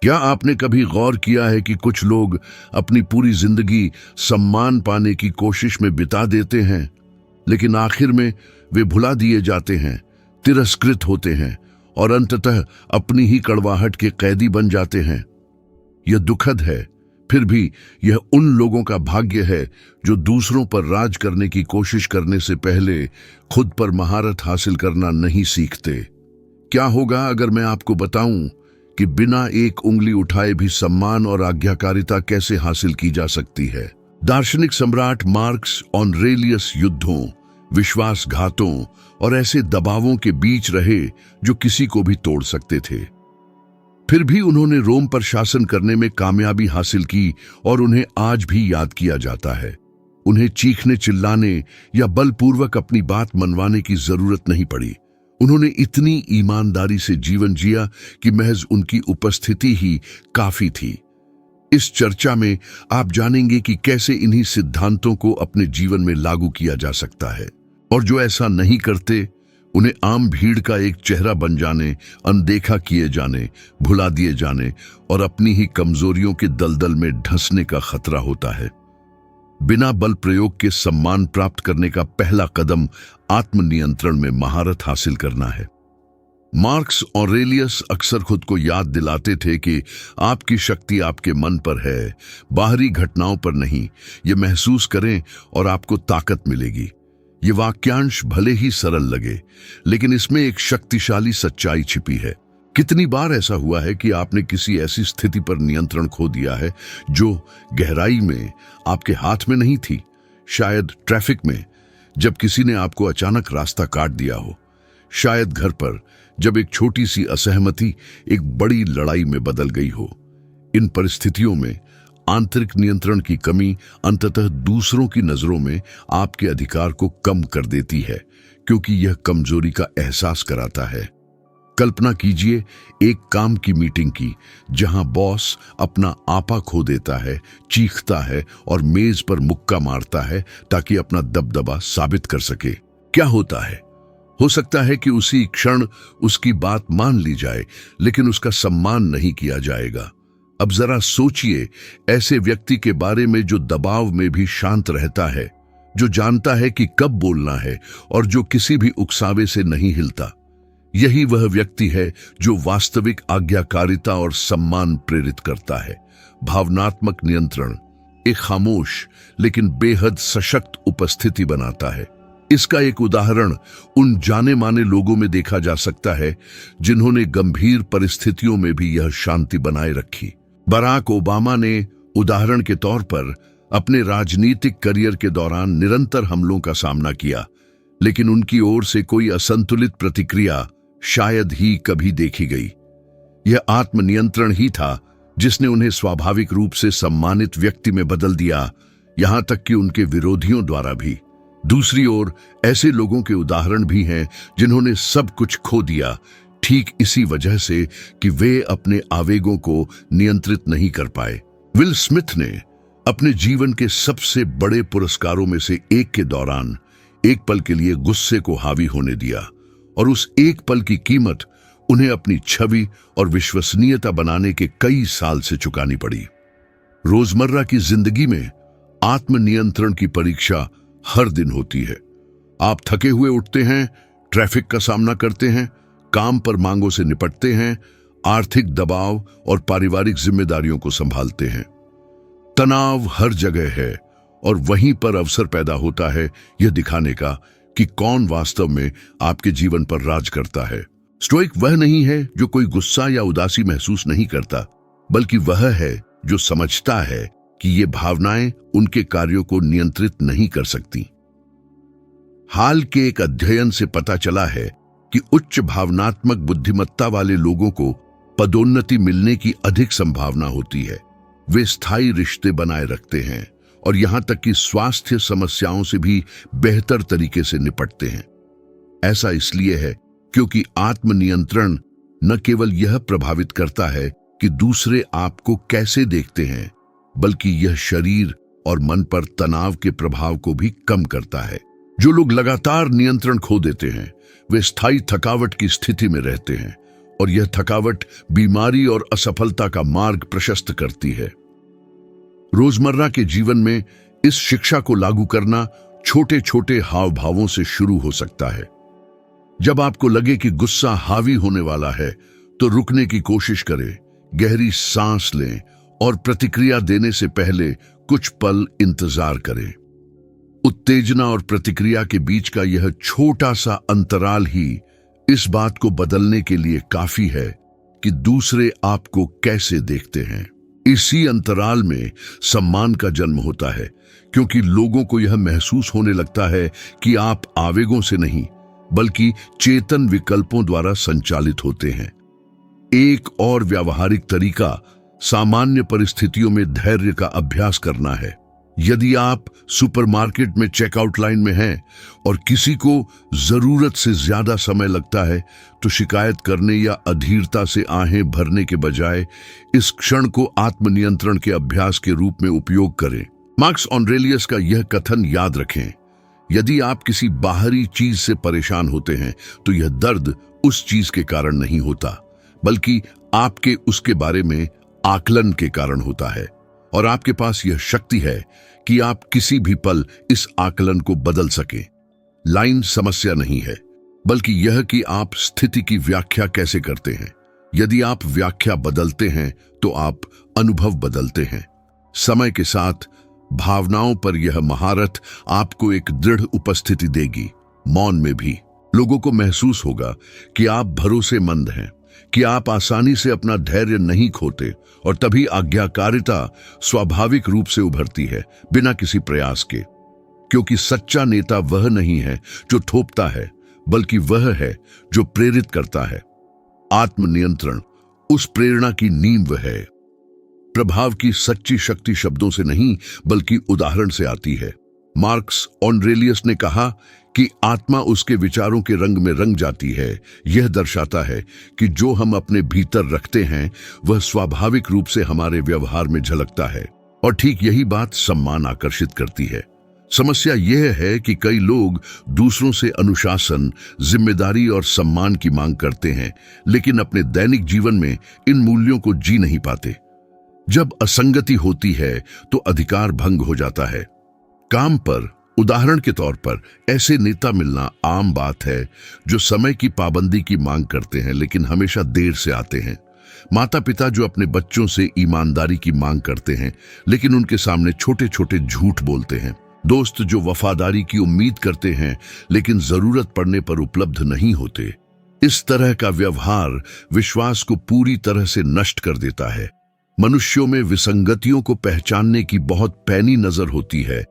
क्या आपने कभी गौर किया है कि कुछ लोग अपनी पूरी जिंदगी सम्मान पाने की कोशिश में बिता देते हैं, लेकिन आखिर में वे भुला दिए जाते हैं, तिरस्कृत होते हैं और अंततः अपनी ही कड़वाहट के कैदी बन जाते हैं। यह दुखद है, फिर भी यह उन लोगों का भाग्य है जो दूसरों पर राज करने की कोशिश करने से पहले खुद पर महारत हासिल करना नहीं सीखते। क्या होगा अगर मैं आपको बताऊं कि बिना एक उंगली उठाए भी सम्मान और आज्ञाकारिता कैसे हासिल की जा सकती है? दार्शनिक सम्राट मार्क्स ऑरेलियस युद्धों, विश्वासघातों और ऐसे दबावों के बीच रहे जो किसी को भी तोड़ सकते थे। फिर भी उन्होंने रोम पर शासन करने में कामयाबी हासिल की और उन्हें आज भी याद किया जाता है। उन्हें चीखने चिल्लाने या बलपूर्वक अपनी बात मनवाने की जरूरत नहीं पड़ी। उन्होंने इतनी ईमानदारी से जीवन जिया कि महज उनकी उपस्थिति ही काफी थी। इस चर्चा में आप जानेंगे कि कैसे इन्हीं सिद्धांतों को अपने जीवन में लागू किया जा सकता है, और जो ऐसा नहीं करते उन्हें आम भीड़ का एक चेहरा बन जाने, अनदेखा किए जाने, भुला दिए जाने और अपनी ही कमजोरियों के दलदल में धंसने का खतरा होता है। बिना बल प्रयोग के सम्मान प्राप्त करने का पहला कदम आत्मनियंत्रण में महारत हासिल करना है। मार्क्स ऑरेलियस अक्सर खुद को याद दिलाते थे कि आपकी शक्ति आपके मन पर है, बाहरी घटनाओं पर नहीं। ये महसूस करें और आपको ताकत मिलेगी। ये वाक्यांश भले ही सरल लगे, लेकिन इसमें एक शक्तिशाली सच्चाई छिपी है। कितनी बार ऐसा हुआ है कि आपने किसी ऐसी स्थिति पर नियंत्रण खो दिया है जो गहराई में आपके हाथ में नहीं थी। शायद ट्रैफिक में, जब किसी ने आपको अचानक रास्ता काट दिया हो। शायद घर पर, जब एक छोटी सी असहमति एक बड़ी लड़ाई में बदल गई हो। इन परिस्थितियों में आंतरिक नियंत्रण की कमी अंततः दूसरों की नजरों में आपके अधिकार को कम कर देती है, क्योंकि यह कमजोरी का एहसास कराता है। कल्पना कीजिए एक काम की मीटिंग की, जहां बॉस अपना आपा खो देता है, चीखता है और मेज पर मुक्का मारता है ताकि अपना दबदबा साबित कर सके। क्या होता है? हो सकता है कि उसी क्षण उसकी बात मान ली जाए, लेकिन उसका सम्मान नहीं किया जाएगा। अब जरा सोचिए ऐसे व्यक्ति के बारे में जो दबाव में भी शांत रहता है, जो जानता है कि कब बोलना है और जो किसी भी उकसावे से नहीं हिलता। यही वह व्यक्ति है जो वास्तविक आज्ञाकारिता और सम्मान प्रेरित करता है। भावनात्मक नियंत्रण एक खामोश लेकिन बेहद सशक्त उपस्थिति बनाता है। इसका एक उदाहरण उन जाने माने लोगों में देखा जा सकता है जिन्होंने गंभीर परिस्थितियों में भी यह शांति बनाए रखी। बराक ओबामा ने उदाहरण के तौर पर अपने राजनीतिक करियर के दौरान निरंतर हमलों का सामना किया, लेकिन उनकी ओर से कोई असंतुलित प्रतिक्रिया शायद ही कभी देखी गई। यह आत्मनियंत्रण ही था जिसने उन्हें स्वाभाविक रूप से सम्मानित व्यक्ति में बदल दिया, यहां तक कि उनके विरोधियों द्वारा भी। दूसरी ओर ऐसे लोगों के उदाहरण भी हैं जिन्होंने सब कुछ खो दिया, ठीक इसी वजह से कि वे अपने आवेगों को नियंत्रित नहीं कर पाए। विल स्मिथ ने अपने जीवन के सबसे बड़े पुरस्कारों में से एक के दौरान एक पल के लिए गुस्से को हावी होने दिया, और उस एक पल की कीमत उन्हें अपनी छवि और विश्वसनीयता बनाने के कई साल से चुकानी पड़ी। रोजमर्रा की जिंदगी में आत्मनियंत्रण की परीक्षा हर दिन होती है। आप थके हुए उठते हैं, ट्रैफिक का सामना करते हैं, काम पर मांगों से निपटते हैं, आर्थिक दबाव और पारिवारिक जिम्मेदारियों को संभालते हैं। तनाव हर जगह है और वहीं पर अवसर पैदा होता है यह दिखाने का कि कौन वास्तव में आपके जीवन पर राज करता है। स्टोइक वह नहीं है जो कोई गुस्सा या उदासी महसूस नहीं करता, बल्कि वह है जो समझता है कि ये भावनाएं उनके कार्यों को नियंत्रित नहीं कर सकती। हाल के एक अध्ययन से पता चला है कि उच्च भावनात्मक बुद्धिमत्ता वाले लोगों को पदोन्नति मिलने की अधिक संभावना होती है। वे स्थायी रिश्ते बनाए रखते हैं और यहां तक कि स्वास्थ्य समस्याओं से भी बेहतर तरीके से निपटते हैं। ऐसा इसलिए है क्योंकि आत्मनियंत्रण न केवल यह प्रभावित करता है कि दूसरे आपको कैसे देखते हैं, बल्कि यह शरीर और मन पर तनाव के प्रभाव को भी कम करता है। जो लोग लगातार नियंत्रण खो देते हैं वे स्थायी थकावट की स्थिति में रहते हैं और यह थकावट बीमारी और असफलता का मार्ग प्रशस्त करती है। रोजमर्रा के जीवन में इस शिक्षा को लागू करना छोटे छोटे हाव भावों से शुरू हो सकता है। जब आपको लगे कि गुस्सा हावी होने वाला है तो रुकने की कोशिश करें, गहरी सांस लें और प्रतिक्रिया देने से पहले कुछ पल इंतजार करें। उत्तेजना और प्रतिक्रिया के बीच का यह छोटा सा अंतराल ही इस बात को बदलने के लिए काफी है कि दूसरे आपको कैसे देखते हैं। इसी अंतराल में सम्मान का जन्म होता है, क्योंकि लोगों को यह महसूस होने लगता है कि आप आवेगों से नहीं बल्कि चेतन विकल्पों द्वारा संचालित होते हैं। एक और व्यावहारिक तरीका सामान्य परिस्थितियों में धैर्य का अभ्यास करना है। यदि आप सुपरमार्केट में चेकआउट लाइन में हैं और किसी को जरूरत से ज्यादा समय लगता है तो शिकायत करने या अधीरता से आहें भरने के बजाय इस क्षण को आत्मनियंत्रण के अभ्यास के रूप में उपयोग करें। मार्कस ऑरेलियस का यह कथन याद रखें, यदि आप किसी बाहरी चीज से परेशान होते हैं तो यह दर्द उस चीज के कारण नहीं होता बल्कि आपके उसके बारे में आकलन के कारण होता है, और आपके पास यह शक्ति है कि आप किसी भी पल इस आकलन को बदल सकें। लाइन समस्या नहीं है बल्कि यह कि आप स्थिति की व्याख्या कैसे करते हैं। यदि आप व्याख्या बदलते हैं तो आप अनुभव बदलते हैं। समय के साथ भावनाओं पर यह महारत आपको एक दृढ़ उपस्थिति देगी। मौन में भी लोगों को महसूस होगा कि आप भरोसेमंद हैं, कि आप आसानी से अपना धैर्य नहीं खोते, और तभी आज्ञाकारिता स्वाभाविक रूप से उभरती है बिना किसी प्रयास के। क्योंकि सच्चा नेता वह नहीं है जो थोपता है बल्कि वह है जो प्रेरित करता है। आत्मनियंत्रण उस प्रेरणा की नींव है। प्रभाव की सच्ची शक्ति शब्दों से नहीं बल्कि उदाहरण से आती है। मार्कस ऑरेलियस ने कहा कि आत्मा उसके विचारों के रंग में रंग जाती है। यह दर्शाता है कि जो हम अपने भीतर रखते हैं वह स्वाभाविक रूप से हमारे व्यवहार में झलकता है, और ठीक यही बात सम्मान आकर्षित करती है। समस्या यह है कि कई लोग दूसरों से अनुशासन, जिम्मेदारी और सम्मान की मांग करते हैं, लेकिन अपने दैनिक जीवन में इन मूल्यों को जी नहीं पाते। जब असंगति होती है तो अधिकार भंग हो जाता है। काम पर उदाहरण के तौर पर ऐसे नेता मिलना आम बात है जो समय की पाबंदी की मांग करते हैं लेकिन हमेशा देर से आते हैं। माता पिता जो अपने बच्चों से ईमानदारी की मांग करते हैं लेकिन उनके सामने छोटे छोटे झूठ बोलते हैं। दोस्त जो वफादारी की उम्मीद करते हैं लेकिन जरूरत पड़ने पर उपलब्ध नहीं होते। इस तरह का व्यवहार विश्वास को पूरी तरह से नष्ट कर देता है। मनुष्यों में विसंगतियों को पहचानने की बहुत पैनी नजर होती है,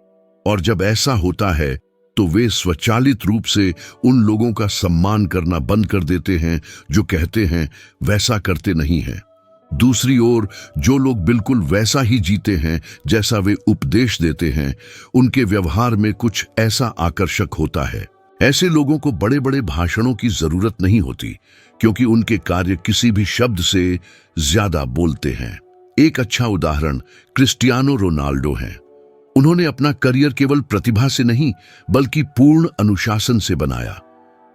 और जब ऐसा होता है तो वे स्वचालित रूप से उन लोगों का सम्मान करना बंद कर देते हैं जो कहते हैं वैसा करते नहीं हैं। दूसरी ओर जो लोग बिल्कुल वैसा ही जीते हैं जैसा वे उपदेश देते हैं, उनके व्यवहार में कुछ ऐसा आकर्षक होता है। ऐसे लोगों को बड़े बड़े भाषणों की जरूरत नहीं होती, क्योंकि उनके कार्य किसी भी शब्द से ज्यादा बोलते हैं। एक अच्छा उदाहरण क्रिस्टियानो रोनाल्डो है। उन्होंने अपना करियर केवल प्रतिभा से नहीं बल्कि पूर्ण अनुशासन से बनाया।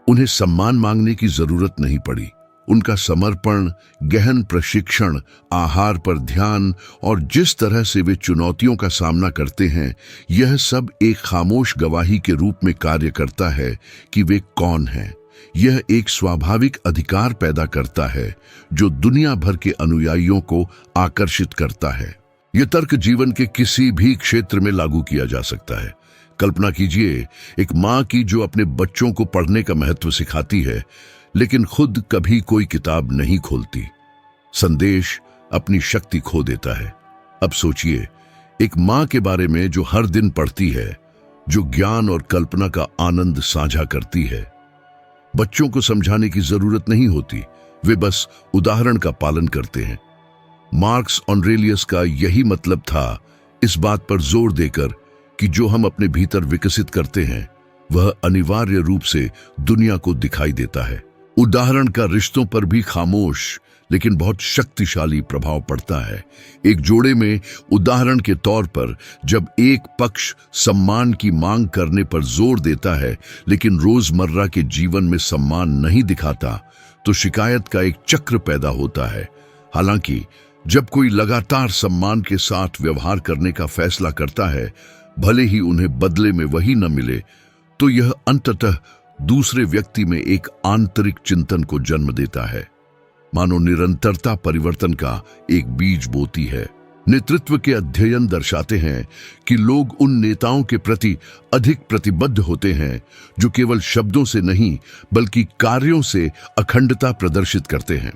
उन्हें सम्मान मांगने की जरूरत नहीं पड़ी। उनका समर्पण, गहन प्रशिक्षण, आहार पर ध्यान और जिस तरह से वे चुनौतियों का सामना करते हैं, यह सब एक खामोश गवाही के रूप में कार्य करता है कि वे कौन हैं। यह एक स्वाभाविक अधिकार पैदा करता है जो दुनिया भर के अनुयायियों को आकर्षित करता है। यह तर्क जीवन के किसी भी क्षेत्र में लागू किया जा सकता है। कल्पना कीजिए एक माँ की जो अपने बच्चों को पढ़ने का महत्व सिखाती है लेकिन खुद कभी कोई किताब नहीं खोलती। संदेश अपनी शक्ति खो देता है। अब सोचिए एक माँ के बारे में जो हर दिन पढ़ती है, जो ज्ञान और कल्पना का आनंद साझा करती है। बच्चों को समझाने की जरूरत नहीं होती, वे बस उदाहरण का पालन करते हैं। मार्कस ऑरेलियस का यही मतलब था, इस बात पर जोर देकर कि जो हम अपने भीतर विकसित करते हैं वह अनिवार्य रूप से दुनिया को दिखाई देता है। उदाहरण का रिश्तों पर भी खामोश लेकिन बहुत शक्तिशाली प्रभाव पड़ता है। एक जोड़े में उदाहरण के तौर पर जब एक पक्ष सम्मान की मांग करने पर जोर देता है लेकिन रोजमर्रा के जीवन में सम्मान नहीं दिखाता, तो शिकायत का एक चक्र पैदा होता है। हालांकि जब कोई लगातार सम्मान के साथ व्यवहार करने का फैसला करता है, भले ही उन्हें बदले में वही न मिले, तो यह अंततः दूसरे व्यक्ति में एक आंतरिक चिंतन को जन्म देता है। मानो निरंतरता परिवर्तन का एक बीज बोती है। नेतृत्व के अध्ययन दर्शाते हैं कि लोग उन नेताओं के प्रति अधिक प्रतिबद्ध होते हैं जो केवल शब्दों से नहीं बल्कि कार्यों से अखंडता प्रदर्शित करते हैं।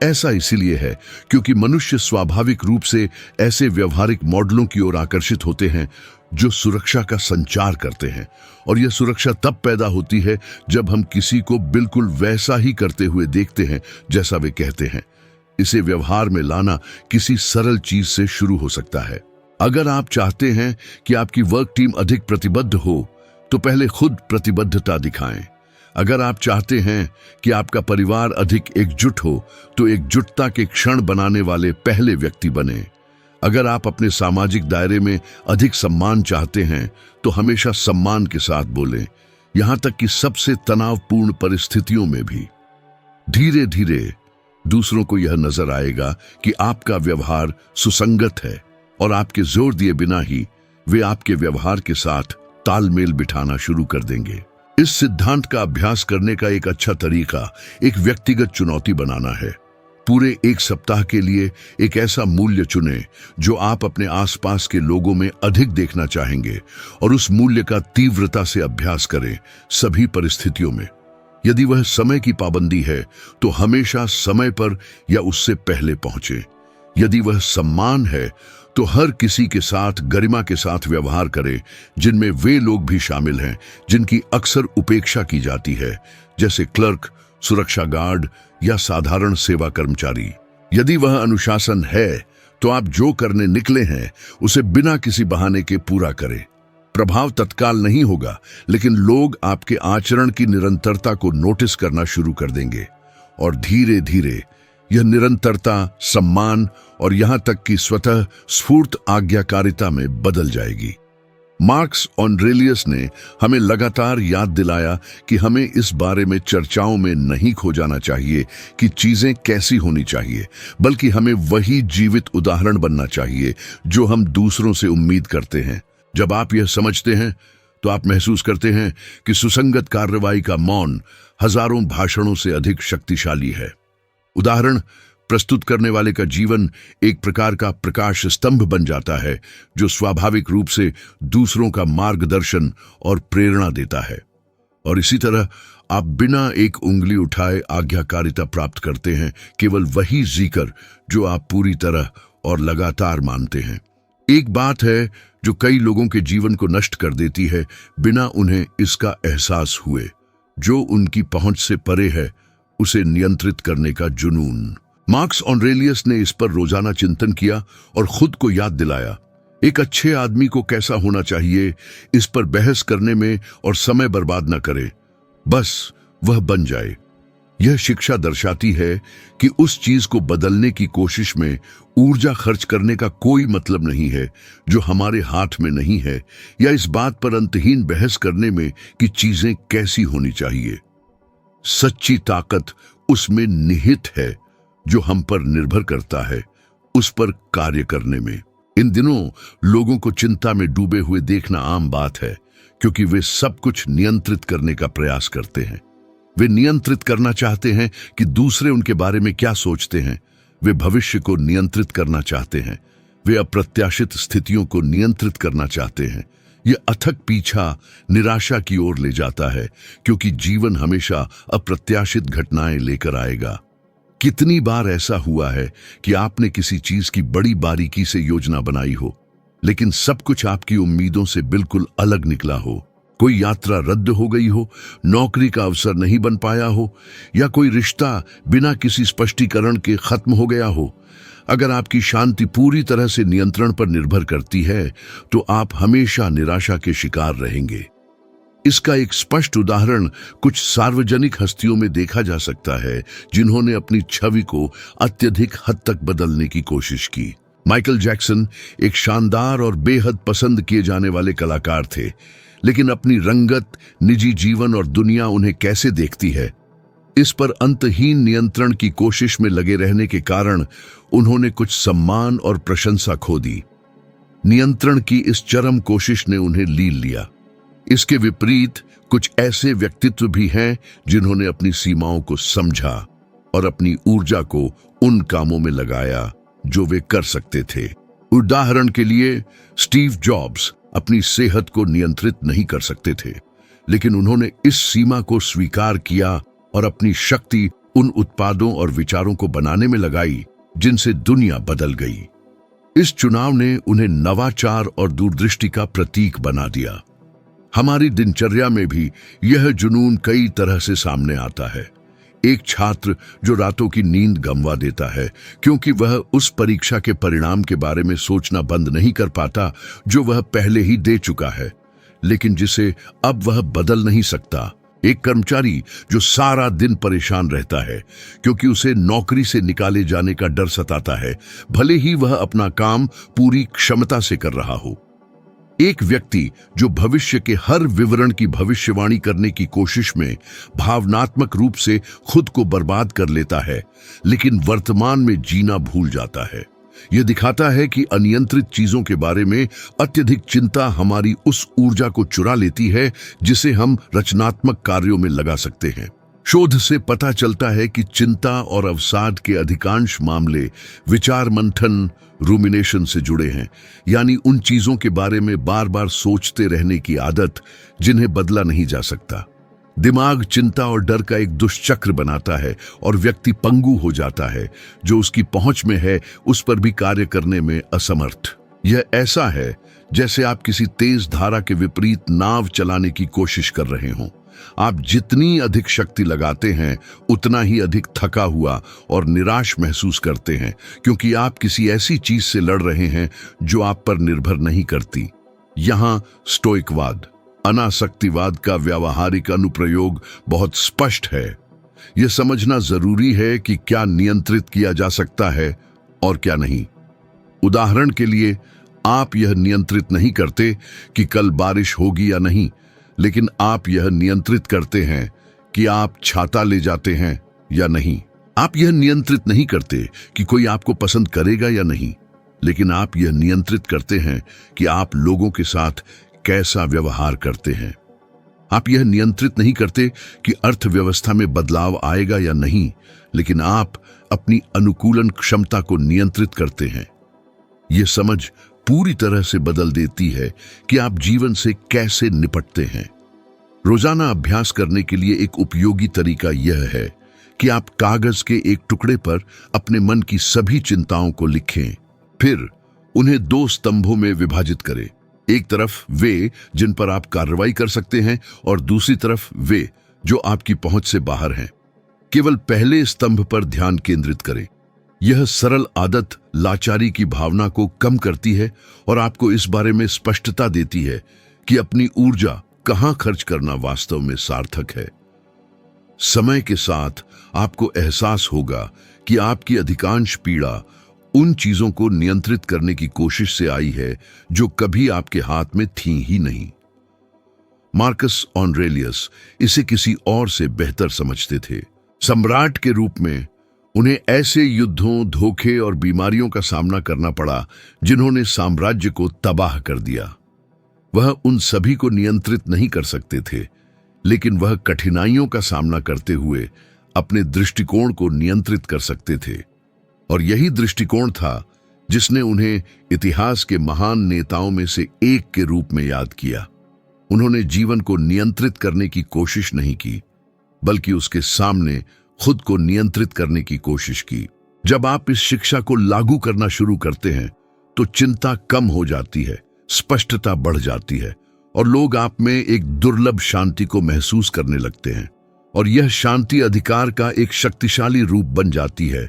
ऐसा इसीलिए है क्योंकि मनुष्य स्वाभाविक रूप से ऐसे व्यवहारिक मॉडलों की ओर आकर्षित होते हैं जो सुरक्षा का संचार करते हैं, और यह सुरक्षा तब पैदा होती है जब हम किसी को बिल्कुल वैसा ही करते हुए देखते हैं जैसा वे कहते हैं। इसे व्यवहार में लाना किसी सरल चीज से शुरू हो सकता है। अगर आप चाहते हैं कि आपकी वर्क टीम अधिक प्रतिबद्ध हो, तो पहले खुद प्रतिबद्धता दिखाएं। अगर आप चाहते हैं कि आपका परिवार अधिक एकजुट हो, तो एकजुटता के क्षण बनाने वाले पहले व्यक्ति बने। अगर आप अपने सामाजिक दायरे में अधिक सम्मान चाहते हैं, तो हमेशा सम्मान के साथ बोलें, यहां तक कि सबसे तनावपूर्ण परिस्थितियों में भी। धीरे धीरे दूसरों को यह नजर आएगा कि आपका व्यवहार सुसंगत है, और आपके जोर दिए बिना ही वे आपके व्यवहार के साथ तालमेल बिठाना शुरू कर देंगे। इस सिद्धांत का अभ्यास करने का एक अच्छा तरीका एक व्यक्तिगत चुनौती बनाना है। पूरे एक सप्ताह के लिए एक ऐसा मूल्य चुनें जो आप अपने आसपास के लोगों में अधिक देखना चाहेंगे, और उस मूल्य का तीव्रता से अभ्यास करें सभी परिस्थितियों में। यदि वह समय की पाबंदी है, तो हमेशा समय पर या उससे पहले पहुंचे। यदि वह सम्मान है, तो हर किसी के साथ गरिमा के साथ व्यवहार करें, जिनमें वे लोग भी शामिल हैं जिनकी अक्सर उपेक्षा की जाती है, जैसे क्लर्क, सुरक्षा गार्ड या साधारण सेवा कर्मचारी। यदि वह अनुशासन है, तो आप जो करने निकले हैं उसे बिना किसी बहाने के पूरा करें। प्रभाव तत्काल नहीं होगा, लेकिन लोग आपके आचरण की निरंतरता को नोटिस करना शुरू कर देंगे, और धीरे धीरे यह निरंतरता सम्मान और यहां तक कि स्वतः स्फूर्त आज्ञाकारिता में बदल जाएगी। मार्कस ऑरेलियस ने हमें लगातार याद दिलाया कि हमें इस बारे में चर्चाओं में नहीं खो जाना चाहिए कि चीजें कैसी होनी चाहिए, बल्कि हमें वही जीवित उदाहरण बनना चाहिए जो हम दूसरों से उम्मीद करते हैं। जब आप यह समझते हैं, तो आप महसूस करते हैं कि सुसंगत कार्रवाई का मौन हजारों भाषणों से अधिक शक्तिशाली है। उदाहरण प्रस्तुत करने वाले का जीवन एक प्रकार का प्रकाश स्तंभ बन जाता है, जो स्वाभाविक रूप से दूसरों का मार्गदर्शन और प्रेरणा देता है। और इसी तरह आप बिना एक उंगली उठाए आज्ञाकारिता प्राप्त करते हैं, केवल वही जीकर जो आप पूरी तरह और लगातार मानते हैं। एक बात है जो कई लोगों के जीवन को नष्ट कर देती है बिना उन्हें इसका एहसास हुए। जो उनकी पहुंच से परे है, उसे नियंत्रित करने का जुनून। मार्कस ऑरेलियस ने इस पर रोजाना चिंतन किया और खुद को याद दिलाया। एक अच्छे आदमी को कैसा होना चाहिए, इस पर बहस करने में और समय बर्बाद न करे, बस वह बन जाए। यह शिक्षा दर्शाती है कि उस चीज को बदलने की कोशिश में ऊर्जा खर्च करने का कोई मतलब नहीं है जो हमारे हाथ में नहीं है, या इस बात पर अंतहीन बहस करने में कि चीजें कैसी होनी चाहिए। सच्ची ताकत उसमें निहित है जो हम पर निर्भर करता है उस पर कार्य करने में। इन दिनों लोगों को चिंता में डूबे हुए देखना आम बात है, क्योंकि वे सब कुछ नियंत्रित करने का प्रयास करते हैं। वे नियंत्रित करना चाहते हैं कि दूसरे उनके बारे में क्या सोचते हैं। वे भविष्य को नियंत्रित करना चाहते हैं। वे अप्रत्याशित स्थितियों को नियंत्रित करना चाहते हैं। यह अथक पीछा निराशा की ओर ले जाता है, क्योंकि जीवन हमेशा अप्रत्याशित घटनाएं लेकर आएगा। कितनी बार ऐसा हुआ है कि आपने किसी चीज की बड़ी बारीकी से योजना बनाई हो, लेकिन सब कुछ आपकी उम्मीदों से बिल्कुल अलग निकला हो। कोई यात्रा रद्द हो गई हो, नौकरी का अवसर नहीं बन पाया हो, या कोई रिश्ता बिना किसी स्पष्टीकरण के खत्म हो गया हो। अगर आपकी शांति पूरी तरह से नियंत्रण पर निर्भर करती है, तो आप हमेशा निराशा के शिकार रहेंगे। इसका एक स्पष्ट उदाहरण कुछ सार्वजनिक हस्तियों में देखा जा सकता है, जिन्होंने अपनी छवि को अत्यधिक हद तक बदलने की कोशिश की। माइकल जैक्सन एक शानदार और बेहद पसंद किए जाने वाले कलाकार थे, लेकिन अपनी रंगत, निजी जीवन और दुनिया उन्हें कैसे देखती है, इस पर अंतहीन नियंत्रण की कोशिश में लगे रहने के कारण उन्होंने कुछ सम्मान और प्रशंसा खो दी। नियंत्रण की इस चरम कोशिश ने उन्हें लील लिया। इसके विपरीत कुछ ऐसे व्यक्तित्व भी हैं जिन्होंने अपनी सीमाओं को समझा और अपनी ऊर्जा को उन कामों में लगाया जो वे कर सकते थे। उदाहरण के लिए स्टीव जॉब्स अपनी सेहत को नियंत्रित नहीं कर सकते थे, लेकिन उन्होंने इस सीमा को स्वीकार किया और अपनी शक्ति उन उत्पादों और विचारों को बनाने में लगाई जिनसे दुनिया बदल गई। इस चुनाव ने उन्हें नवाचार और दूरदृष्टि का प्रतीक बना दिया। हमारी दिनचर्या में भी यह जुनून कई तरह से सामने आता है। एक छात्र जो रातों की नींद गंवा देता है क्योंकि वह उस परीक्षा के परिणाम के बारे में सोचना बंद नहीं कर पाता जो वह पहले ही दे चुका है, लेकिन जिसे अब वह बदल नहीं सकता। एक कर्मचारी जो सारा दिन परेशान रहता है क्योंकि उसे नौकरी से निकाले जाने का डर सताता है, भले ही वह अपना काम पूरी क्षमता से कर रहा हो। एक व्यक्ति जो भविष्य के हर विवरण की भविष्यवाणी करने की कोशिश में भावनात्मक रूप से खुद को बर्बाद कर लेता है, लेकिन वर्तमान में जीना भूल जाता है। यह दिखाता है कि अनियंत्रित चीजों के बारे में अत्यधिक चिंता हमारी उस ऊर्जा को चुरा लेती है जिसे हम रचनात्मक कार्यों में लगा सकते हैं। शोध से पता चलता है कि चिंता और अवसाद के अधिकांश मामले विचार मंथन रूमिनेशन से जुड़े हैं, यानी उन चीजों के बारे में बार बार सोचते रहने की आदत जिन्हें बदला नहीं जा सकता। दिमाग चिंता और डर का एक दुष्चक्र बनाता है और व्यक्ति पंगु हो जाता है। जो उसकी पहुंच में है उस पर भी कार्य करने में असमर्थ। यह ऐसा है जैसे आप किसी तेज धारा के विपरीत नाव चलाने की कोशिश कर रहे हों। आप जितनी अधिक शक्ति लगाते हैं उतना ही अधिक थका हुआ और निराश महसूस करते हैं, क्योंकि आप किसी ऐसी चीज से लड़ रहे हैं जो आप पर निर्भर नहीं करती। यहां स्टोइकवाद अनासक्तिवाद का व्यावहारिक अनुप्रयोग बहुत स्पष्ट है। यह समझना जरूरी है कि क्या नियंत्रित किया जा सकता है और क्या नहीं। उदाहरण के लिए, आप यह नियंत्रित नहीं करते कि कल बारिश होगी या नहीं, लेकिन आप यह नियंत्रित करते हैं कि आप छाता ले जाते हैं या नहीं। आप यह नियंत्रित नहीं करते कि कोई आपको पसंद करेगा या नहीं, लेकिन आप यह नियंत्रित करते हैं कि आप लोगों के साथ कैसा व्यवहार करते हैं। आप यह नियंत्रित नहीं करते कि अर्थव्यवस्था में बदलाव आएगा या नहीं, लेकिन आप अपनी अनुकूलन क्षमता को नियंत्रित करते हैं। यह समझ पूरी तरह से बदल देती है कि आप जीवन से कैसे निपटते हैं। रोजाना अभ्यास करने के लिए एक उपयोगी तरीका यह है कि आप कागज के एक टुकड़े पर अपने मन की सभी चिंताओं को लिखें, फिर उन्हें 2 स्तंभों में विभाजित करें। एक तरफ वे जिन पर आप कार्रवाई कर सकते हैं और दूसरी तरफ वे जो आपकी पहुंच से बाहर हैं। केवल पहले स्तंभ पर ध्यान केंद्रित करें। यह सरल आदत लाचारी की भावना को कम करती है और आपको इस बारे में स्पष्टता देती है कि अपनी ऊर्जा कहां खर्च करना वास्तव में सार्थक है। समय के साथ आपको एहसास होगा कि आपकी अधिकांश पीड़ा उन चीजों को नियंत्रित करने की कोशिश से आई है जो कभी आपके हाथ में थी ही नहीं। मार्कस ऑरेलियस इसे किसी और से बेहतर समझते थे। सम्राट के रूप में उन्हें ऐसे युद्धों, धोखे और बीमारियों का सामना करना पड़ा जिन्होंने साम्राज्य को तबाह कर दिया। वह उन सभी को नियंत्रित नहीं कर सकते थे, लेकिन वह कठिनाइयों का सामना करते हुए अपने दृष्टिकोण को नियंत्रित कर सकते थे। और यही दृष्टिकोण था जिसने उन्हें इतिहास के महान नेताओं में से एक के रूप में याद किया। उन्होंने जीवन को नियंत्रित करने की कोशिश नहीं की, बल्कि उसके सामने खुद को नियंत्रित करने की कोशिश की। जब आप इस शिक्षा को लागू करना शुरू करते हैं तो चिंता कम हो जाती है, स्पष्टता बढ़ जाती है और लोग आप में एक दुर्लभ शांति को महसूस करने लगते हैं। और यह शांति अधिकार का एक शक्तिशाली रूप बन जाती है,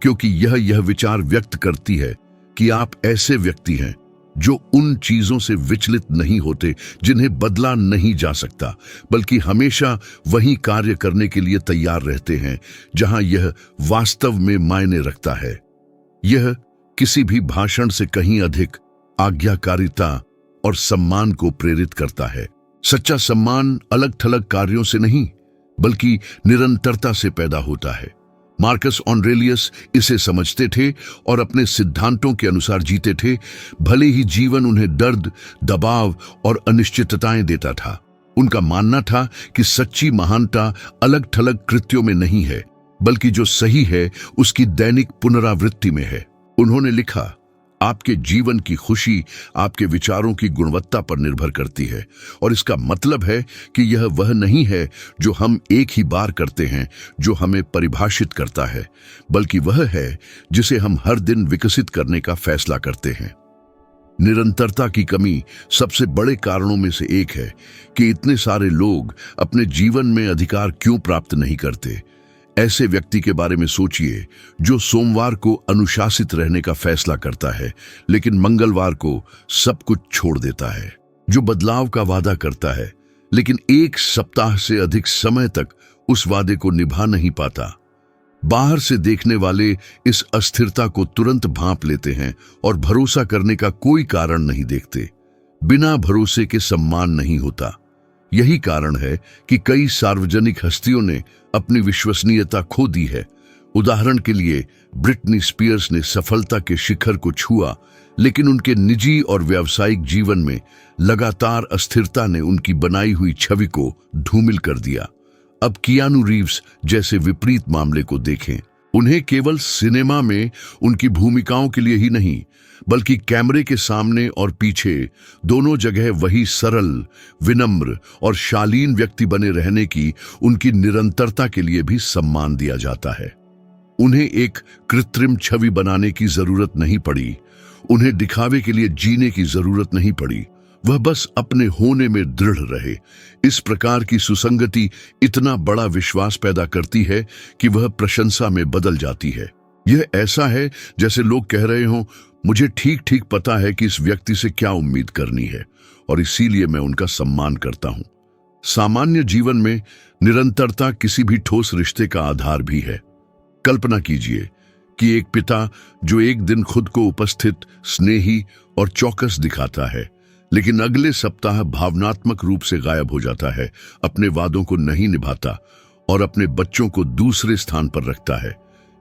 क्योंकि यह विचार व्यक्त करती है कि आप ऐसे व्यक्ति हैं जो उन चीजों से विचलित नहीं होते जिन्हें बदला नहीं जा सकता, बल्कि हमेशा वही कार्य करने के लिए तैयार रहते हैं जहां यह वास्तव में मायने रखता है। यह किसी भी भाषण से कहीं अधिक आज्ञाकारिता और सम्मान को प्रेरित करता है। सच्चा सम्मान अलग थलग कार्यों से नहीं, बल्कि निरंतरता से पैदा होता है। मार्कस ऑरेलियस इसे समझते थे और अपने सिद्धांतों के अनुसार जीते थे, भले ही जीवन उन्हें दर्द, दबाव और अनिश्चितताएं देता था। उनका मानना था कि सच्ची महानता अलग थलग कृत्यों में नहीं है, बल्कि जो सही है उसकी दैनिक पुनरावृत्ति में है। उन्होंने लिखा, आपके जीवन की खुशी आपके विचारों की गुणवत्ता पर निर्भर करती है, और इसका मतलब है कि यह वह नहीं है जो हम एक ही बार करते हैं जो हमें परिभाषित करता है, बल्कि वह है जिसे हम हर दिन विकसित करने का फैसला करते हैं। निरंतरता की कमी सबसे बड़े कारणों में से एक है कि इतने सारे लोग अपने जीवन में अधिकार क्यों प्राप्त नहीं करते। ऐसे व्यक्ति के बारे में सोचिए जो सोमवार को अनुशासित रहने का फैसला करता है लेकिन मंगलवार को सब कुछ छोड़ देता है, जो बदलाव का वादा करता है लेकिन एक सप्ताह से अधिक समय तक उस वादे को निभा नहीं पाता। बाहर से देखने वाले इस अस्थिरता को तुरंत भांप लेते हैं और भरोसा करने का कोई कारण नहीं देखते। बिना भरोसे के सम्मान नहीं होता। यही कारण है कि कई सार्वजनिक हस्तियों ने अपनी विश्वसनीयता खो दी है। उदाहरण के लिए ब्रिटनी स्पीयर्स ने सफलता के शिखर को छुआ, लेकिन उनके निजी और व्यावसायिक जीवन में लगातार अस्थिरता ने उनकी बनाई हुई छवि को धूमिल कर दिया। अब कियानू रीव्स जैसे विपरीत मामले को देखें। उन्हें केवल सिनेमा में उनकी भूमिकाओं के लिए ही नहीं, बल्कि कैमरे के सामने और पीछे दोनों जगह वही सरल, विनम्र और शालीन व्यक्ति बने रहने की उनकी निरंतरता के लिए भी सम्मान दिया जाता है। उन्हें एक कृत्रिम छवि बनाने की जरूरत नहीं पड़ी, उन्हें दिखावे के लिए जीने की जरूरत नहीं पड़ी। वह बस अपने होने में दृढ़ रहे। इस प्रकार की सुसंगति इतना बड़ा विश्वास पैदा करती है कि वह प्रशंसा में बदल जाती है। यह ऐसा है जैसे लोग कह रहे हों, मुझे ठीक ठीक पता है कि इस व्यक्ति से क्या उम्मीद करनी है और इसीलिए मैं उनका सम्मान करता हूं। सामान्य जीवन में निरंतरता किसी भी ठोस रिश्ते का आधार भी है। कल्पना कीजिए कि एक पिता जो एक दिन खुद को उपस्थित, स्नेही और चौकस दिखाता है, लेकिन अगले सप्ताह भावनात्मक रूप से गायब हो जाता है, अपने वादों को नहीं निभाता और अपने बच्चों को दूसरे स्थान पर रखता है।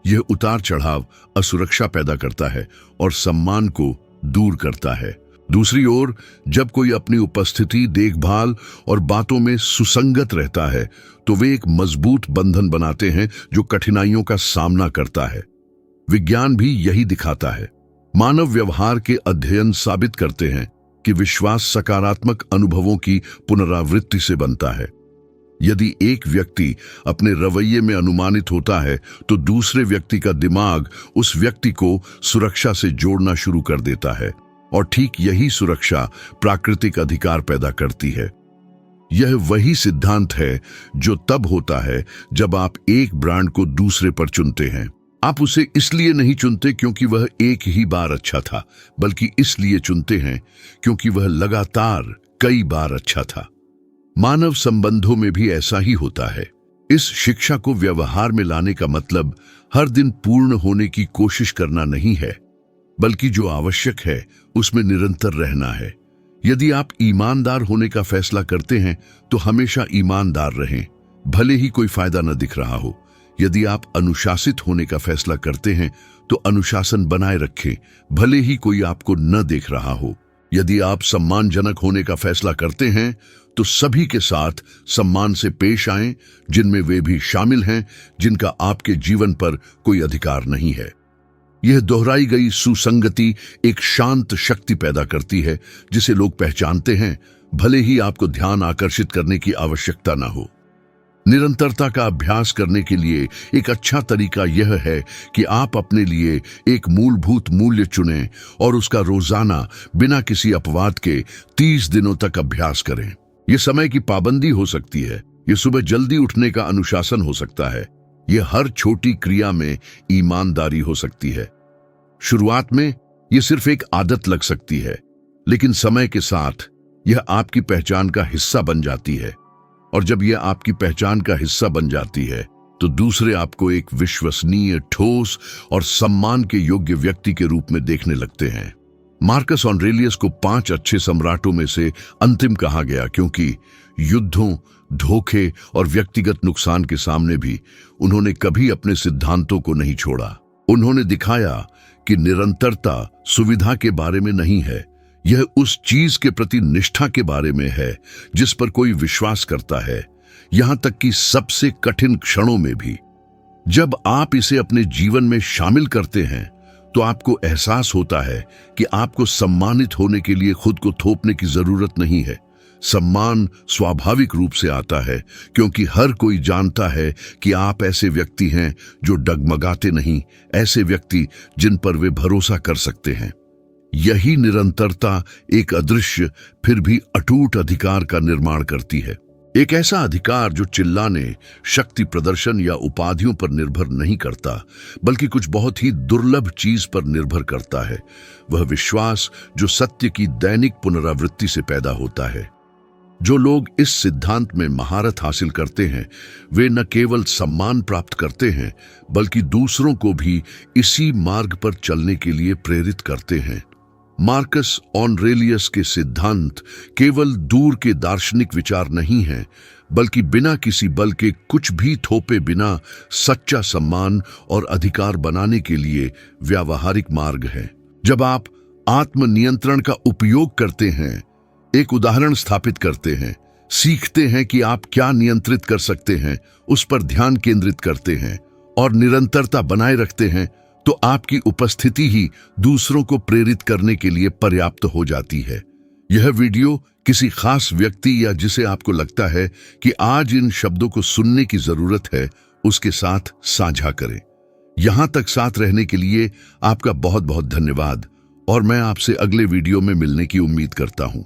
यह उतार चढ़ाव असुरक्षा पैदा करता है और सम्मान को दूर करता है। दूसरी ओर, जब कोई अपनी उपस्थिति, देखभाल और बातों में सुसंगत रहता है, तो वे एक मजबूत बंधन बनाते हैं जो कठिनाइयों का सामना करता है। विज्ञान भी यही दिखाता है। मानव व्यवहार के अध्ययन साबित करते हैं कि विश्वास सकारात्मक अनुभवों की पुनरावृत्ति से बनता है। यदि एक व्यक्ति अपने रवैये में अनुमानित होता है, तो दूसरे व्यक्ति का दिमाग उस व्यक्ति को सुरक्षा से जोड़ना शुरू कर देता है, और ठीक यही सुरक्षा प्राकृतिक अधिकार पैदा करती है। यह वही सिद्धांत है जो तब होता है जब आप एक ब्रांड को दूसरे पर चुनते हैं। आप उसे इसलिए नहीं चुनते क्योंकि वह एक ही बार अच्छा था, बल्कि इसलिए चुनते हैं क्योंकि वह लगातार कई बार अच्छा था। मानव संबंधों में भी ऐसा ही होता है। इस शिक्षा को व्यवहार में लाने का मतलब हर दिन पूर्ण होने की कोशिश करना नहीं है, बल्कि जो आवश्यक है उसमें निरंतर रहना है। यदि आप ईमानदार होने का फैसला करते हैं तो हमेशा ईमानदार रहें, भले ही कोई फायदा न दिख रहा हो। यदि आप अनुशासित होने का फैसला करते हैं तो अनुशासन बनाए रखें, भले ही कोई आपको न देख रहा हो। यदि आप सम्मानजनक होने का फैसला करते हैं तो सभी के साथ सम्मान से पेश आएं, जिनमें वे भी शामिल हैं जिनका आपके जीवन पर कोई अधिकार नहीं है। यह दोहराई गई सुसंगति एक शांत शक्ति पैदा करती है जिसे लोग पहचानते हैं, भले ही आपको ध्यान आकर्षित करने की आवश्यकता न हो। निरंतरता का अभ्यास करने के लिए एक अच्छा तरीका यह है कि आप अपने लिए एक मूलभूत मूल्य चुनें और उसका रोजाना बिना किसी अपवाद के 30 दिनों तक अभ्यास करें। यह समय की पाबंदी हो सकती है, यह सुबह जल्दी उठने का अनुशासन हो सकता है, यह हर छोटी क्रिया में ईमानदारी हो सकती है। शुरुआत में यह सिर्फ एक आदत लग सकती है, लेकिन समय के साथ यह आपकी पहचान का हिस्सा बन जाती है, और जब यह आपकी पहचान का हिस्सा बन जाती है तो दूसरे आपको एक विश्वसनीय, ठोस और सम्मान के योग्य व्यक्ति के रूप में देखने लगते हैं। मार्कस ऑरेलियस को 5 अच्छे सम्राटों में से अंतिम कहा गया क्योंकि युद्धों, धोखे और व्यक्तिगत नुकसान के सामने भी उन्होंने कभी अपने सिद्धांतों को नहीं छोड़ा। उन्होंने दिखाया कि निरंतरता सुविधा के बारे में नहीं है, यह उस चीज के प्रति निष्ठा के बारे में है जिस पर कोई विश्वास करता है, यहां तक कि सबसे कठिन क्षणों में भी। जब आप इसे अपने जीवन में शामिल करते हैं तो आपको एहसास होता है कि आपको सम्मानित होने के लिए खुद को थोपने की जरूरत नहीं है। सम्मान स्वाभाविक रूप से आता है क्योंकि हर कोई जानता है कि आप ऐसे व्यक्ति हैं जो डगमगाते नहीं, ऐसे व्यक्ति जिन पर वे भरोसा कर सकते हैं। यही निरंतरता एक अदृश्य फिर भी अटूट अधिकार का निर्माण करती है। एक ऐसा अधिकार जो चिल्लाने, शक्ति प्रदर्शन या उपाधियों पर निर्भर नहीं करता, बल्कि कुछ बहुत ही दुर्लभ चीज पर निर्भर करता है। वह विश्वास जो सत्य की दैनिक पुनरावृत्ति से पैदा होता है। जो लोग इस सिद्धांत में महारत हासिल करते हैं, वे न केवल सम्मान प्राप्त करते हैं, बल्कि दूसरों को भी इसी मार्ग पर चलने के लिए प्रेरित करते हैं। मार्कस ऑरेलियस के सिद्धांत केवल दूर के दार्शनिक विचार नहीं हैं, बल्कि बिना किसी बल के कुछ भी थोपे बिना सच्चा सम्मान और अधिकार बनाने के लिए व्यावहारिक मार्ग है। जब आप आत्मनियंत्रण का उपयोग करते हैं, एक उदाहरण स्थापित करते हैं, सीखते हैं कि आप क्या नियंत्रित कर सकते हैं, उस पर ध्यान केंद्रित करते हैं और निरंतरता बनाए रखते हैं, तो आपकी उपस्थिति ही दूसरों को प्रेरित करने के लिए पर्याप्त हो जाती है। यह वीडियो किसी खास व्यक्ति या जिसे आपको लगता है कि आज इन शब्दों को सुनने की जरूरत है, उसके साथ साझा करें। यहां तक साथ रहने के लिए आपका बहुत बहुत धन्यवाद और मैं आपसे अगले वीडियो में मिलने की उम्मीद करता हूं।